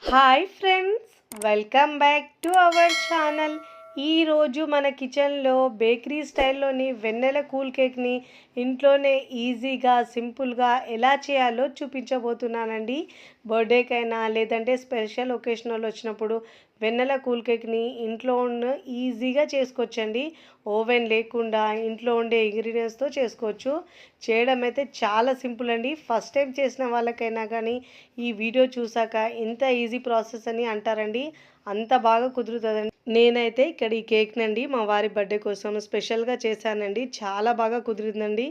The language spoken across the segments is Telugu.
Hi friends, welcome back to our channel. ఈరోజు మన కిచెన్లో బేకరీ స్టైల్లోని వెన్నెల కూల్ కేక్ని ఇంట్లోనే ఈజీగా సింపుల్గా ఎలా చేయాలో చూపించబోతున్నానండి. బర్త్డేకైనా లేదంటే స్పెషల్ ఒకేషనల్ వచ్చినప్పుడు వెన్నెల కూల్ కేక్ని ఇంట్లో ఈజీగా చేసుకోవచ్చండి. ఓవెన్ లేకుండా ఇంట్లో ఉండే ఇంగ్రీడియంట్స్తో చేసుకోవచ్చు. చేయడం అయితే చాలా సింపుల్ అండి. ఫస్ట్ టైం చేసిన వాళ్ళకైనా కానీ ఈ వీడియో చూసాక ఇంత ఈజీ ప్రాసెస్ అని అంటారండి. అంత బాగా కుదురుతుందండి. నేనైతే ఇక్కడ ఈ కేక్నండి మా వారి బర్త్డే కోసం స్పెషల్గా చేశానండి. చాలా బాగా కుదిరిందండి.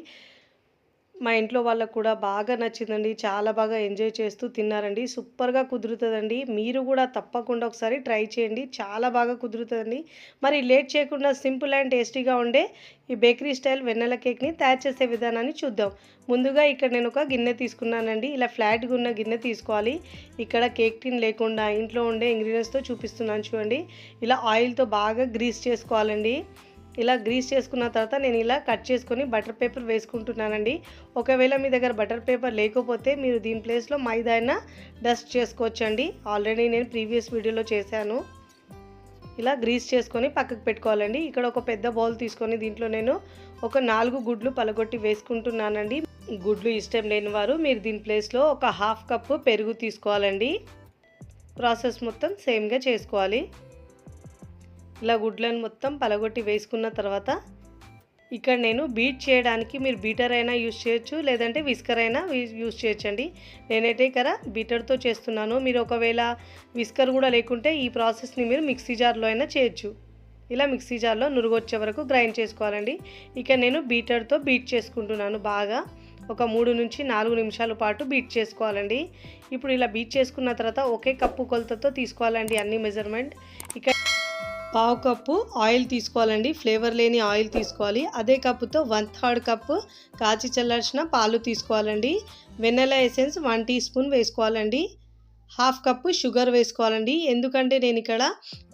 మా ఇంట్లో వాళ్ళకు కూడా బాగా నచ్చిందండి. చాలా బాగా ఎంజాయ్ చేస్తూ తిన్నారండి. సూపర్గా కుదురుతుందండి. మీరు కూడా తప్పకుండా ఒకసారి ట్రై చేయండి. చాలా బాగా కుదురుతుందండి. మరి లేట్ చేయకుండా సింపుల్ అండ్ టేస్టీగా ఉండే ఈ బేకరీ స్టైల్ వెన్నెల కేక్ని తయారు చేసే విధానాన్ని చూద్దాం. ముందుగా ఇక్కడ నేను ఒక గిన్నె తీసుకున్నానండి. ఇలా ఫ్లాట్గా ఉన్న గిన్నె తీసుకోవాలి. ఇక్కడ కేక్ టిన్ లేకుండా ఇంట్లో ఉండే ఇంగ్రీడియంట్స్తో చూపిస్తున్నాను చూడండి. ఇలా ఆయిల్తో బాగా గ్రీస్ చేసుకోవాలండి. ఇలా గ్రీస్ చేసుకున్న తర్వాత నేను ఇలా కట్ చేసుకొని బటర్ పేపర్ వేసుకుంటున్నానండి. ఒకవేళ మీ దగ్గర బటర్ పేపర్ లేకపోతే మీరు దీని ప్లేస్లో మైదా అయినా డస్ట్ చేసుకోవచ్చండి. ఆల్రెడీ నేను ప్రీవియస్ వీడియోలో చేశాను. ఇలా గ్రీస్ చేసుకొని పక్కకు పెట్టుకోవాలండి. ఇక్కడ ఒక పెద్ద బౌల్ తీసుకొని దీంట్లో నేను ఒక 4 గుడ్లు పలగొట్టి వేసుకుంటున్నానండి. గుడ్లు ఇష్టం లేని వారు మీరు దీని ప్లేస్లో ఒక 1/2 కప్పు పెరుగు తీసుకోవాలండి. ప్రాసెస్ మొత్తం సేమ్గా చేసుకోవాలి. ఇలా గుడ్లను మొత్తం పలగొట్టి వేసుకున్న తర్వాత ఇక్కడ నేను బీట్ చేయడానికి మీరు బీటర్ అయినా యూజ్ చేయొచ్చు, లేదంటే విస్కర్ అయినా యూజ్ చేయొచ్చండి. నేనైతే ఇక్కడ బీటర్తో చేస్తున్నాను. మీరు ఒకవేళ విస్కర్ కూడా లేకుంటే ఈ ప్రాసెస్ని మీరు మిక్సీ జార్లో అయినా చేయొచ్చు. ఇలా మిక్సీ జార్లో నురుగొచ్చే వరకు గ్రైండ్ చేసుకోవాలండి. ఇక నేను బీటర్తో బీట్ చేసుకుంటున్నాను. బాగా ఒక 3 నుంచి 4 నిమిషాల పాటు బీట్ చేసుకోవాలండి. ఇప్పుడు ఇలా బీట్ చేసుకున్న తర్వాత ఒకే కప్పు కొలతతో తీసుకోవాలండి అన్ని మెజర్మెంట్. ఇక 1/2 కప్పు ఆయిల్ తీసుకోవాలండి. ఫ్లేవర్ లేని ఆయిల్ తీసుకోవాలి. అదే కప్పుతో 1/3 కప్పు కాచి చల్లార్చిన పాలు తీసుకోవాలండి. వెన్నెల ఎసెన్స్ 1 టీ స్పూన్ వేసుకోవాలండి. 1/2 కప్పు షుగర్ వేసుకోవాలండి. ఎందుకంటే నేను ఇక్కడ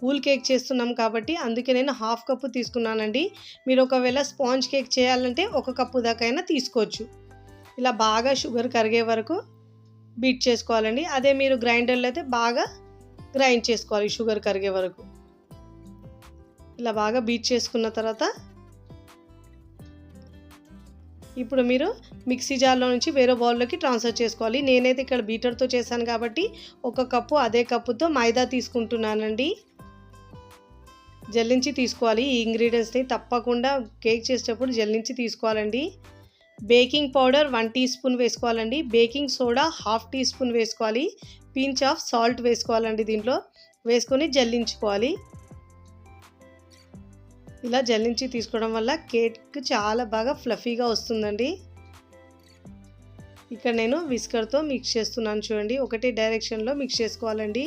కూల్ కేక్ చేస్తున్నాం కాబట్టి అందుకే నేను 1/2 కప్పు తీసుకున్నానండి. మీరు ఒకవేళ స్పాంజ్ కేక్ చేయాలంటే 1 కప్పు దాకైనా తీసుకోవచ్చు. ఇలా బాగా షుగర్ కరిగే వరకు బీట్ చేసుకోవాలండి. అదే మీరు గ్రైండర్లో అయితే బాగా గ్రైండ్ చేసుకోవాలి షుగర్ కరిగే వరకు. ఇలా బాగా బీట్ చేసుకున్న తర్వాత ఇప్పుడు మీరు మిక్సీ జార్లో నుంచి వేరే బౌల్లోకి ట్రాన్స్ఫర్ చేసుకోవాలి. నేనైతే ఇక్కడ బీటర్తో చేశాను కాబట్టి 1 కప్పు అదే కప్పుతో మైదా తీసుకుంటున్నానండి. జల్లించి తీసుకోవాలి. ఈ ఇంగ్రీడియంట్స్ని తప్పకుండా కేక్ చేసేటప్పుడు జల్లించి తీసుకోవాలండి. బేకింగ్ పౌడర్ 1 టీ స్పూన్ వేసుకోవాలండి. బేకింగ్ సోడా 1/2 టీ స్పూన్ వేసుకోవాలి. పించ్ ఆఫ్ సాల్ట్ వేసుకోవాలండి. దీంట్లో వేసుకొని జల్లించుకోవాలి. ఇలా జల్లించి తీసుకోవడం వల్ల కేక్ చాలా బాగా ఫ్లఫీగా వస్తుందండి. ఇక్కడ నేను విస్కర్తో మిక్స్ చేస్తున్నాను చూడండి. ఒకటే డైరెక్షన్లో మిక్స్ చేసుకోవాలండి.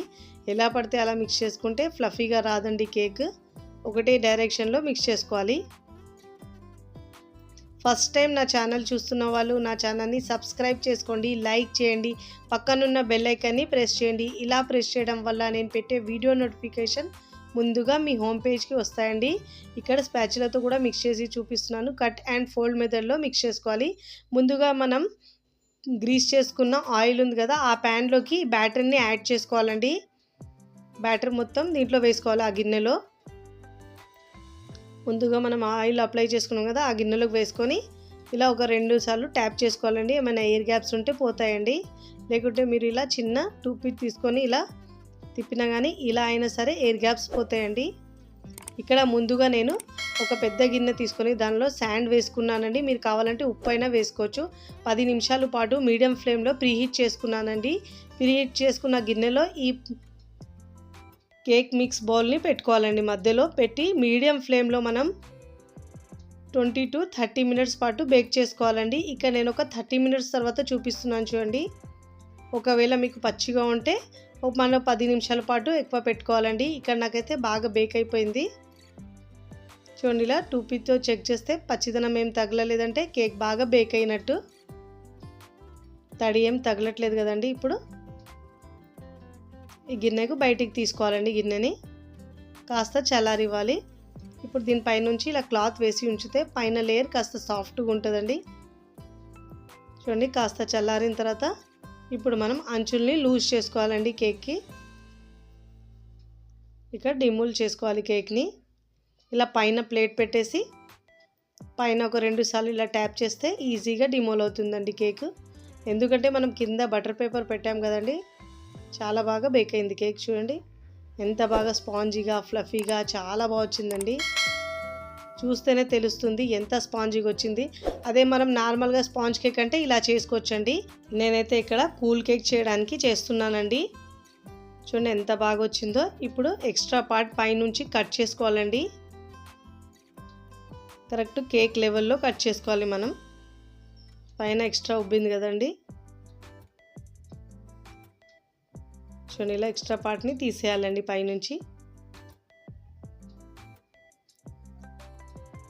ఎలా పడితే అలా మిక్స్ చేసుకుంటే ఫ్లఫీగా రాదండి కేక్. ఒకటే డైరెక్షన్లో మిక్స్ చేసుకోవాలి. ఫస్ట్ టైం నా ఛానల్ చూస్తున్న వాళ్ళు నా ఛానల్ని సబ్స్క్రైబ్ చేసుకోండి, లైక్ చేయండి, పక్కనున్న బెల్ ఐకాన్ని ప్రెస్ చేయండి. ఇలా ప్రెస్ చేయడం వల్ల నేను పెట్టే వీడియో నోటిఫికేషన్ ముందుగా మీ హోమ్ పేజ్కి వస్తాయండి. ఇక్కడ స్పాచులాతో కూడా మిక్స్ చేసి చూపిస్తున్నాను. కట్ అండ్ ఫోల్డ్ మెథడ్లో మిక్స్ చేసుకోవాలి. ముందుగా మనం గ్రీస్ చేసుకున్న ఆయిల్ ఉంది కదా, ఆ ప్యాన్లోకి బ్యాటర్ని యాడ్ చేసుకోవాలండి. బ్యాటర్ మొత్తం దీంట్లో వేసుకోవాలి. ఆ గిన్నెలో ముందుగా మనం ఆయిల్ అప్లై చేసుకున్నాం కదా, ఆ గిన్నెలోకి వేసుకొని ఇలా ఒక 2 సార్లు ట్యాప్ చేసుకోవాలండి. ఏమైనా ఎయిర్ గ్యాప్స్ ఉంటే పోతాయండి. లేకుంటే మీరు ఇలా చిన్న టూత్పిక్ తీసుకొని ఇలా తిప్పినా కానీ ఇలా అయినా సరే ఎయిర్ గ్యాప్స్ పోతాయండి. ఇక్కడ ముందుగా నేను ఒక పెద్ద గిన్నె తీసుకొని దానిలో శాండ్ వేసుకున్నానండి. మీరు కావాలంటే ఉప్పు అయినా వేసుకోవచ్చు. 10 నిమిషాల పాటు మీడియం ఫ్లేమ్లో ప్రీహీట్ చేసుకున్నానండి. ప్రీహీట్ చేసుకున్న గిన్నెలో ఈ కేక్ మిక్స్ బౌల్ని పెట్టుకోవాలండి. మధ్యలో పెట్టి మీడియం ఫ్లేమ్లో మనం 20 to 30 మినిట్స్ పాటు బేక్ చేసుకోవాలండి. ఇక్కడ నేను ఒక 30 మినిట్స్ తర్వాత చూపిస్తున్నాను చూడండి. ఒకవేళ మీకు పచ్చిగా ఉంటే మనం 10 నిమిషాల పాటు ఎక్కువ పెట్టుకోవాలండి. ఇక్కడ నాకైతే బాగా బేక్ అయిపోయింది చూడండి. ఇలా టూపీతో చెక్ చేస్తే పచ్చిదనం ఏం తగలలేదంటే కేక్ బాగా బేక్ అయినట్టు. తడి ఏం తగలట్లేదు కదండి. ఇప్పుడు ఈ గిన్నెకు బయటికి తీసుకోవాలండి. గిన్నెని కాస్త చల్లారివ్వాలి. ఇప్పుడు దీనిపై నుంచి ఇలా క్లాత్ వేసి ఉంచితే పైన లేయర్ కాస్త సాఫ్ట్గా ఉంటుందండి. చూడండి కాస్త చల్లారిన తర్వాత ఇప్పుడు మనం అంచుల్ని లూజ్ చేసుకోవాలండి కేక్కి. ఇక డిమోల్ చేసుకోవాలి కేక్ని. ఇలా పైన ప్లేట్ పెట్టేసి పైన ఒక 2 సార్లు ఇలా ట్యాప్ చేస్తే ఈజీగా డిమోల్ అవుతుందండి కేక్. ఎందుకంటే మనం కింద బటర్ పేపర్ పెట్టాం కదండి, చాలా బాగా బేక్ అయింది కేక్. చూడండి ఎంత బాగా స్పాంజీగా ఫ్లఫీగా చాలా బాగా వచ్చిందండి. చూస్తేనే తెలుస్తుంది ఎంత స్పాంజీగా వచ్చింది. అదే మనం నార్మల్గా స్పాంజ్ కేక్ అంటే ఇలా చేసుకోవచ్చండి. నేనైతే ఇక్కడ కూల్ కేక్ చేయడానికి చేస్తున్నానండి. చూడండి ఎంత బాగా వచ్చిందో. ఇప్పుడు ఎక్స్ట్రా పార్ట్ పైనుంచి కట్ చేసుకోవాలండి. కరెక్ట్ కేక్ లెవెల్లో కట్ చేసుకోవాలి మనం. పైన ఎక్స్ట్రా ఉబ్బింది కదండి, చూడండి ఇలా ఎక్స్ట్రా పార్ట్ని తీసేయాలండి పైనుంచి.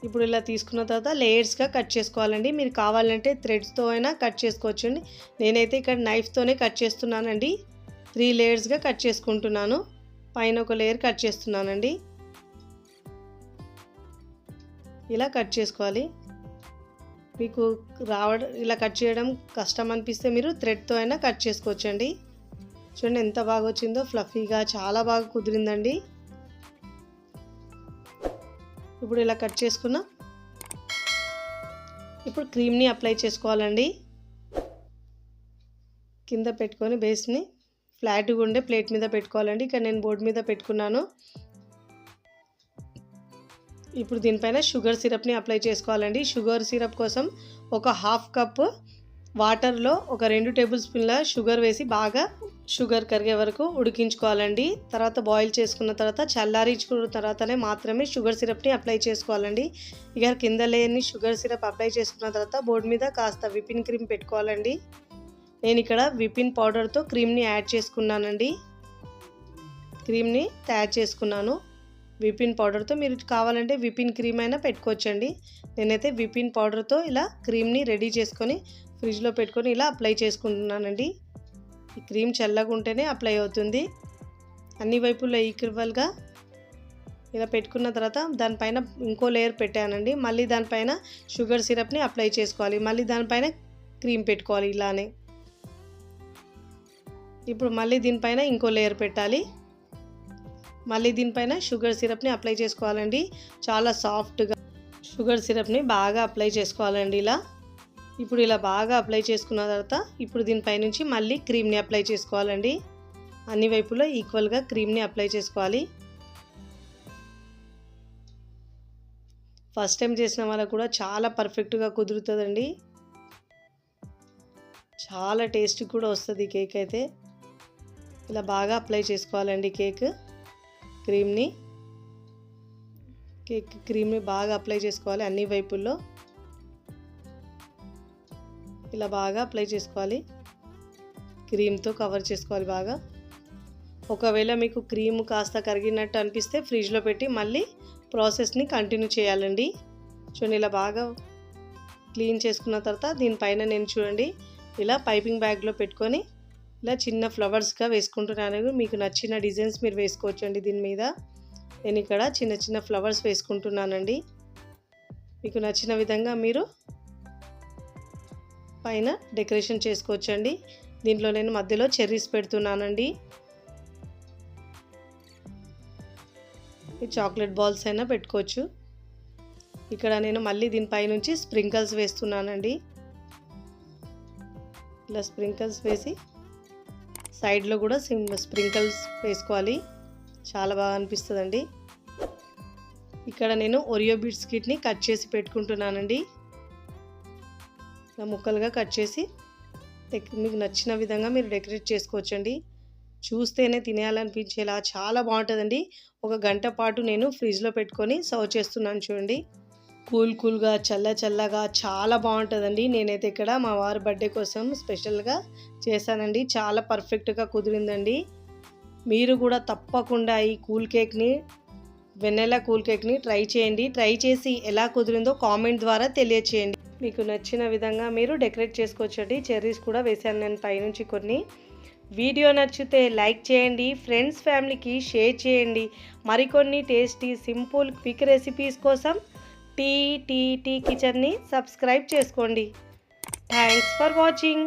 ఇప్పుడు ఇలా తీసుకున్న తర్వాత లేయర్స్గా కట్ చేసుకోవాలండి. మీరు కావాలంటే థ్రెడ్స్తో అయినా కట్ చేసుకోవచ్చండి. నేనైతే ఇక్కడ నైఫ్తోనే కట్ చేస్తున్నానండి. 3 లేయర్స్గా కట్ చేసుకుంటున్నాను. పైన ఒక లేయర్ కట్ చేస్తున్నానండి. ఇలా కట్ చేసుకోవాలి. మీకు ఇలా కట్ చేయడం కష్టం అనిపిస్తే మీరు థ్రెడ్తో అయినా కట్ చేసుకోవచ్చండి. చూడండి ఎంత బాగా వచ్చిందో, ఫ్లఫీగా చాలా బాగా కుదిరిందండి. ఇప్పుడు ఇలా కట్ చేసుకున్నా. ఇప్పుడు క్రీమ్ని అప్లై చేసుకోవాలండి. కింద పెట్టుకొని బేస్ని ఫ్లాట్గా ఉండే ప్లేట్ మీద పెట్టుకోవాలండి. ఇక్కడ నేను బోర్డు మీద పెట్టుకున్నాను. ఇప్పుడు దీనిపైన షుగర్ సిరప్ని అప్లై చేసుకోవాలండి. షుగర్ సిరప్ కోసం ఒక 1/2 కప్ వాటర్లో ఒక 2 టేబుల్ స్పూన్ల షుగర్ వేసి బాగా షుగర్ కరిగే వరకు ఉడికించుకోవాలండి. తర్వాత బాయిల్ చేసుకున్న తర్వాత చల్లారించుకున్న తర్వాతనే మాత్రమే షుగర్ సిరప్ని అప్లై చేసుకోవాలండి. ఇక కింద లేని షుగర్ సిరప్ అప్లై చేసుకున్న తర్వాత బోర్డు మీద కాస్త విపిన్ క్రీమ్ పెట్టుకోవాలండి. నేను ఇక్కడ విపిన్ పౌడర్తో క్రీమ్ని యాడ్ చేసుకున్నానండి. క్రీమ్ని తయారు చేసుకున్నాను విపిన్ పౌడర్తో. మీరు కావాలంటే విపిన్ క్రీమ్ అయినా పెట్టుకోవచ్చండి. నేనైతే విపిన్ పౌడర్తో ఇలా క్రీమ్ని రెడీ చేసుకొని ఫ్రిడ్జ్లో పెట్టుకొని ఇలా అప్లై చేసుకుంటున్నానండి. ఈ క్రీమ్ చల్లగా ఉంటేనే అప్లై అవుతుంది. అన్ని వైపుల్లో ఈక్వల్గా ఇలా పెట్టుకున్న తర్వాత దానిపైన ఇంకో లేయర్ పెట్టానండి. మళ్ళీ దానిపైన షుగర్ సిరప్ని అప్లై చేసుకోవాలి. మళ్ళీ దానిపైన క్రీమ్ పెట్టుకోవాలి ఇలానే. ఇప్పుడు మళ్ళీ దీనిపైన ఇంకో లేయర్ పెట్టాలి. మళ్ళీ దీనిపైన షుగర్ సిరప్ని అప్లై చేసుకోవాలండి. చాలా సాఫ్ట్గా షుగర్ సిరప్ని బాగా అప్లై చేసుకోవాలండి ఇలా. ఇప్పుడు ఇలా బాగా అప్లై చేసుకున్న తర్వాత ఇప్పుడు దీనిపైనుంచి మళ్ళీ క్రీమ్ని అప్లై చేసుకోవాలండి. అన్ని వైపులో ఈక్వల్గా క్రీమ్ని అప్లై చేసుకోవాలి. ఫస్ట్ టైం చేసిన వాళ్ళకు కూడా చాలా పర్ఫెక్ట్గా కుదురుతుందండి. చాలా టేస్ట్ కూడా వస్తుంది కేక్ అయితే. ఇలా బాగా అప్లై చేసుకోవాలండి క్రీమ్ని బాగా అప్లై చేసుకోవాలి అన్ని వైపుల్లో. ఇలా బాగా అప్లై చేసుకోవాలి. క్రీమ్తో కవర్ చేసుకోవాలి బాగా. ఒకవేళ మీకు క్రీమ్ కాస్త కరిగినట్టు అనిపిస్తే ఫ్రిడ్జ్లో పెట్టి మళ్ళీ ప్రాసెస్ని కంటిన్యూ చేయాలండి. చూడండి ఇలా బాగా క్లీన్ చేసుకున్న తర్వాత దీనిపైన నేను చూడండి ఇలా పైపింగ్ బ్యాగ్లో పెట్టుకొని ఇలా చిన్న ఫ్లవర్స్గా వేసుకుంటున్నాను. మీకు నచ్చిన డిజైన్స్ మీరు వేసుకోవచ్చు అండి. దీని మీద నేను ఇక్కడ చిన్న చిన్న ఫ్లవర్స్ వేసుకుంటున్నానండి. మీకు నచ్చిన విధంగా మీరు పైన డెకరేషన్ చేసుకోవచ్చండి. దీంట్లో నేను మధ్యలో చెర్రీస్ పెడుతున్నానండి. చాక్లెట్ బాల్స్ అయినా పెట్టుకోవచ్చు. ఇక్కడ నేను మళ్ళీ దీనిపై నుంచి స్ప్రింకల్స్ వేస్తున్నానండి. ఇలా స్ప్రింకల్స్ వేసి సైడ్లో కూడా స్ప్రింకల్స్ వేసుకోవాలి. చాలా బాగా అనిపిస్తుందండి. ఇక్కడ నేను ఒరియో బిస్కెట్ని కట్ చేసి పెట్టుకుంటున్నానండి. ఇలా ముక్కలుగా కట్ చేసి మీకు నచ్చిన విధంగా మీరు డెకరేట్ చేసుకోవచ్చండి. చూస్తేనే తినేయాలనిపించేలా చాలా బాగుంటుందండి. 1 గంట పాటు నేను ఫ్రిడ్జ్లో పెట్టుకొని సర్వ్ చేస్తున్నాను చూడండి. కూల్గా చల్లగా చాలా బాగుంటుందండి. నేనైతే ఇక్కడ మా వారి బర్త్డే కోసం స్పెషల్గా చేశానండి. చాలా పర్ఫెక్ట్గా కుదిరిందండి. మీరు కూడా తప్పకుండా ఈ వెన్నెలా కూల్ కేక్ని ట్రై చేయండి. ట్రై చేసి ఎలా కుదిరిందో కామెంట్ ద్వారా తెలియచేయండి. మీకు నచ్చిన విధంగా మీరు డెకరేట్ చేసుకోవచ్చండి. చెర్రీస్ కూడా వేసాను నేను పైనుంచి కొన్ని. వీడియో నచ్చితే లైక్ చేయండి. ఫ్రెండ్స్ ఫ్యామిలీకి షేర్ చేయండి. మరికొన్ని టేస్టీ సింపుల్ క్విక్ రెసిపీస్ కోసం టీ కిచెన్ని సబ్స్క్రైబ్ చేసుకోండి. Thanks for watching.